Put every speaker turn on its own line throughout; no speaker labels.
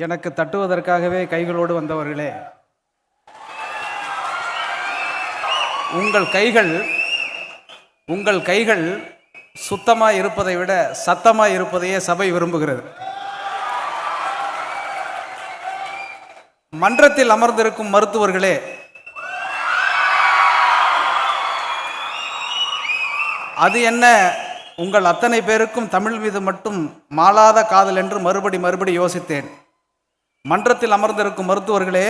எனக்கு தட்டுவதற்காகவே கைகளோடு வந்தவர்களே, உங்கள் கைகள் சுத்தமாக இருப்பதை விட சத்தமாக இருப்பதையே சபை விரும்புகிறது. மன்றத்தில் அமர்ந்திருக்கும் மருத்துவர்களே, அது என்ன உங்கள் அத்தனை பேருக்கும் தமிழ் மீது மட்டும் மாளாத காதல் என்று மறுபடி யோசித்தேன். மன்றத்தில் அமர்ந்திருக்கும் மருத்துவர்களே,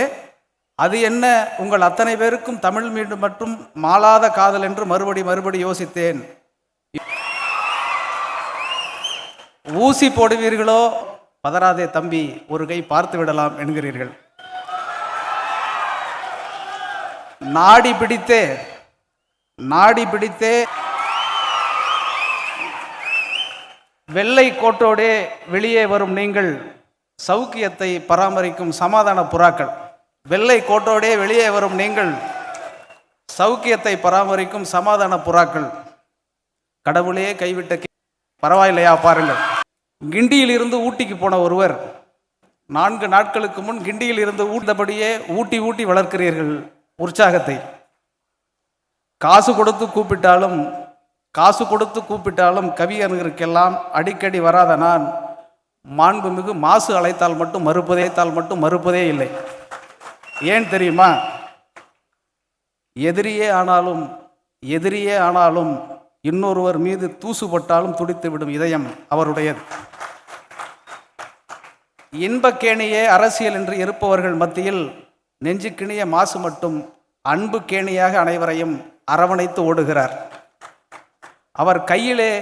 அது என்ன உங்கள் அத்தனை பேருக்கும் தமிழ் மீது மட்டும் மாளாத காதல் என்று மறுபடி யோசித்தேன். ஊசி போடுவீர்களோ? பதறாதே தம்பி, ஒரு கை பார்த்து விடலாம் என்கிறீர்கள். நாடி பிடித்தே வெள்ளை கோட்டோடே வெளியே வரும் நீங்கள் சௌக்கியத்தை பராமரிக்கும் சமாதான புறாக்கள். வெள்ளை கோட்டோடே வெளியே வரும் நீங்கள் சௌக்கியத்தை பராமரிக்கும் சமாதான புறாக்கள். கடவுளே கைவிட்ட பரவாயில்லையா பாருங்கள். கிண்டியில் இருந்து ஊட்டிக்கு போன ஒருவர் 4 நாட்களுக்கு முன் கிண்டியில் இருந்து ஊட்டபடியே ஊட்டி வளர்க்கிறீர்கள் உற்சாகத்தை. காசு கொடுத்து கூப்பிட்டாலும் கவிஞர்களுக்கெல்லாம் அடிக்கடி வராத நான் மாண்புமிகு மாசு அழைத்தால் மட்டும் மறுப்பதே இல்லை. ஏன் தெரியுமா? எதிரியே ஆனாலும் இன்னொருவர் மீது தூசுபட்டாலும் துடித்துவிடும் இதயம் அவருடையது. இன்பக்கேணியே அரசியல் என்று இருப்பவர்கள் மத்தியில் நெஞ்சுக்கிணிய மாசு மட்டும் அன்பு கேணியாக அனைவரையும் அரவணைத்து ஓடுகிறார். அவர் கையிலே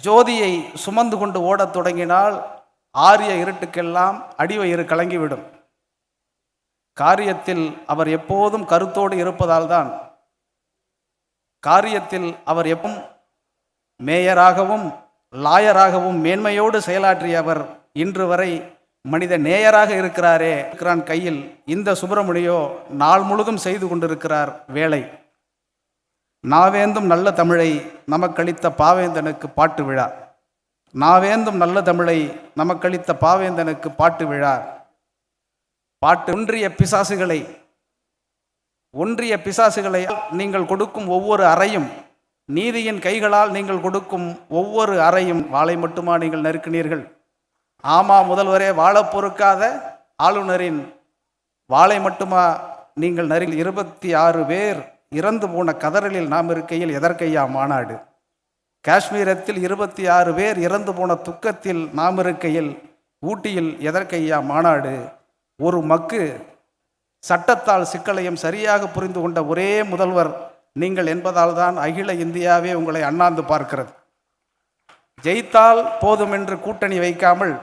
ஜோதியை சுமந்து கொண்டு ஓடத் தொடங்கினால் ஆரிய இருட்டுக்கெல்லாம் அடிவயிறு கலங்கிவிடும். காரியத்தில் அவர் எப்போதும் கருத்தோடு இருப்பதால் தான் எப்பவும் மேயராகவும் லாயராகவும் மேன்மையோடு செயலாற்றிய அவர் இன்று வரை மனித நேயராக இருக்கிறான் கையில். இந்த சுப்பிரமணியோ நாள் முழுதும் செய்து கொண்டிருக்கிறார் வேலை. நாவேந்தும் நல்ல தமிழை நமக்களித்த பாவேந்தனுக்கு பாட்டு விழா. ஒன்றிய பிசாசுகளை நீங்கள் கொடுக்கும் ஒவ்வொரு அறையும், நீதியின் கைகளால் நீங்கள் கொடுக்கும் ஒவ்வொரு அறையும் வாளை மட்டுமா நீங்கள் நறுக்கினீர்கள்? ஆமா முதல்வரே, வாழ பொறுக்காத ஆளுநரின் வாளை மட்டுமா நீங்கள் 26 பேர் இறந்து போன கதறலில் நாம் இருக்கையில் எதற்கையா மாநாடு? காஷ்மீரத்தில் 26 பேர் இறந்து போன துக்கத்தில் நாம் இருக்கையில் ஊட்டியில் எதற்கையா மாநாடு? ஒரு மக்கு சட்டத்தால் சிக்கலையும் சரியாக புரிந்து கொண்ட ஒரே முதல்வர் நீங்கள் என்பதால் தான் அகில இந்தியாவே உங்களை அண்ணாந்து பார்க்கிறது. ஜெயித்தால் போதும் என்று கூட்டணி வைக்காமல்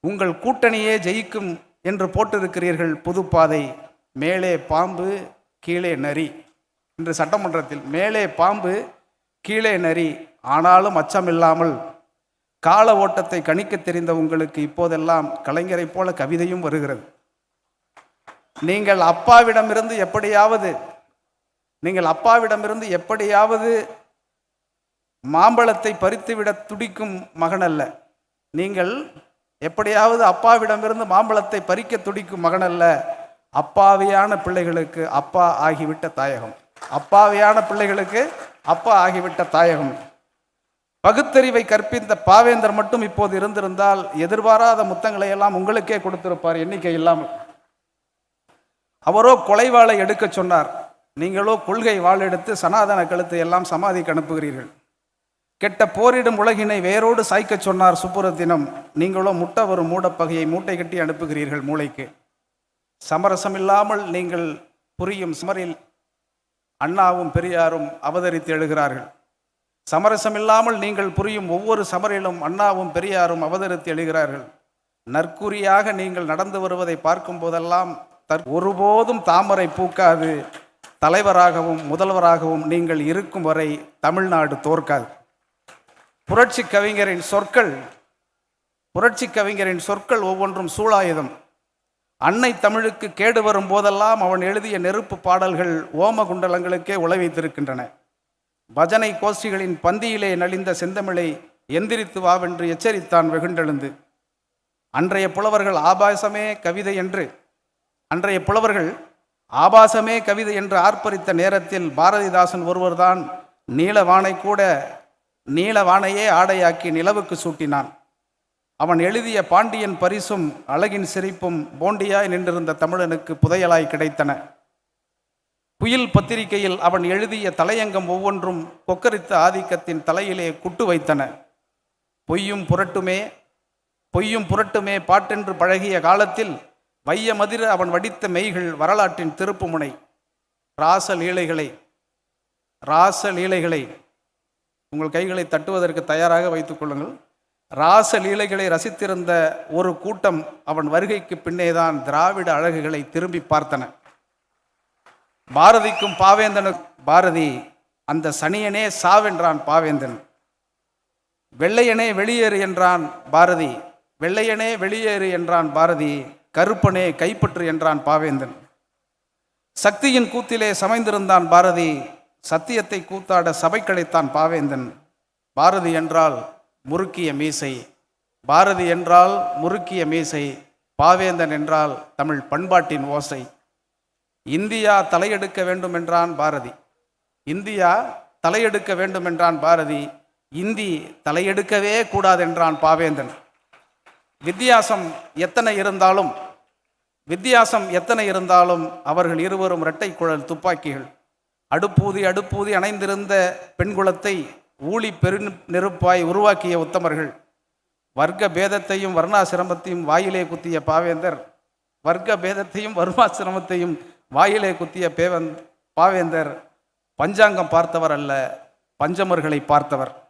உங்கள் கூட்டணியே ஜெயிக்கும் என்று போட்டிருக்கிறீர்கள் புதுப்பாதை. மேலே பாம்பு கீழே நரி என்று சட்டமன்றத்தில் மேலே பாம்பு கீழே நரி. ஆனாலும் அச்சமில்லாமல் கால ஓட்டத்தை கணிக்க தெரிந்த உங்களுக்கு இப்போதெல்லாம் கலைஞரை போல கவிதையும் வருகிறது. நீங்கள் அப்பாவிடமிருந்து எப்படியாவது மாம்பழத்தை பறித்துவிட துடிக்கும் மகன் அல்ல. நீங்கள் எப்படியாவது அப்பாவிடமிருந்து மாம்பழத்தை பறிக்க துடிக்கும் மகன் அல்ல. அப்பாவியான பிள்ளைகளுக்கு அப்பா ஆகிவிட்ட தாயகம். பகுத்தறிவை கற்பித்த பாவேந்தர் மட்டும் இப்போது இருந்திருந்தால் எதிர்பாராத முத்தங்களை எல்லாம் உங்களுக்கே கொடுத்திருப்பார், எண்ணிக்கை இல்லாமல். அவரோ கொலைவாளை எடுக்க சொன்னார், நீங்களோ கொள்கை வாள் எடுத்து சனாதன கழுத்தை எல்லாம் சமாதிக்கு அனுப்புகிறீர்கள். கெட்ட போரிடும் உலகினை வேரோடு சாய்க்க சொன்னார் சுப்புரத்தினம், நீங்களோ முட்டை வரும் மூடப்பகையை மூட்டை கட்டி அனுப்புகிறீர்கள் மூளைக்கு. சமரசமில்லாமல் நீங்கள் புரியும் சமரில் அண்ணாவும் பெரியாரும் அவதரித்து எழுகிறார்கள். சமரசமில்லாமல் நீங்கள் புரியும் ஒவ்வொரு சமரிலும் அண்ணாவும் பெரியாரும் அவதரித்து எழுகிறார்கள். நற்குறியாக நீங்கள் நடந்து வருவதை பார்க்கும் போதெல்லாம் ஒருபோதும் தாமரை பூக்காது. தலைவராகவும் முதல்வராகவும் நீங்கள் இருக்கும் வரை தமிழ்நாடு தோற்காது. புரட்சி கவிஞரின் சொற்கள் ஒவ்வொன்றும் சூளாயுதம். அன்னை தமிழுக்கு கேடு வரும் போதெல்லாம் அவன் எழுதிய நெருப்பு பாடல்கள் ஓம குண்டலங்களுக்கே உழவைத்திருக்கின்றன. பஜனை கோஷ்டிகளின் பந்தியிலே நலிந்த செந்தமிழை எந்திரித்து வாவென்று எச்சரித்தான் வெகுண்டெழுந்து. அன்றைய புலவர்கள் ஆபாசமே கவிதை என்று அன்றைய புலவர்கள் ஆபாசமே கவிதை என்று ஆர்ப்பரித்த நேரத்தில் பாரதிதாசன் ஒருவர்தான் நீலவானையே ஆடையாக்கி நிலவுக்கு சூட்டினான். அவன் எழுதிய பாண்டியன் பரிசும் அழகின் சிரிப்பும் போண்டியாய் நின்றிருந்த தமிழனுக்கு புதையலாய் கிடைத்தன. புயல் பத்திரிகையில் அவன் எழுதிய தலையங்கம் ஒவ்வொன்றும் கொக்கரித்த ஆதிக்கத்தின் தலையிலே குட்டு வைத்தன. பொய்யும் புரட்டுமே பாட்டென்று பழகிய காலத்தில் வையமதிர அவன் வடித்த மெய்கள் வரலாற்றின் திருப்புமுனை. ராசலீலைகளை உங்கள் கைகளை தட்டுவதற்கு தயாராக வைத்துக் கொள்ளுங்கள். ராசலீலைகளை ரசித்திருந்த ஒரு கூட்டம் அவன் வருகைக்கு பின்னேதான் திராவிட அழகுகளை திரும்பி பார்த்தன. பாரதிக்கும் பாரதி அந்த சனியனே சாவென்றான் பாவேந்தன். வெள்ளையனே வெளியேறு என்றான் பாரதி. கருப்பனே கைப்பற்று என்றான் பாவேந்தன். சக்தியின் கூத்திலே சமைந்திருந்தான் பாரதி. சத்தியத்தை கூத்தாட சபை களைத்தான் பாவேந்தன். பாரதி என்றால் முறுக்கிய மீசை, பாவேந்தன் என்றால் தமிழ் பண்பாட்டின் ஓசை. இந்தியா தலையெடுக்க வேண்டும் என்றான் பாரதி. இந்தி தலையெடுக்கவே கூடாதென்றான் பாவேந்தன். வித்தியாசம் எத்தனை இருந்தாலும் அவர்கள் இருவரும் இரட்டை குழல் துப்பாக்கிகள். அடுப்பூதி அணைந்திருந்த பெண்குலத்தை ஊழி பெருநெருப்பாய் உருவாக்கிய உத்தமர்கள். வர்க்க பேதத்தையும் வர்ணாசிரமத்தையும் வாயிலே குத்திய பாவேந்தர் பஞ்சாங்கம் பார்த்தவர் அல்ல, பஞ்சமர்களை பார்த்தவர்.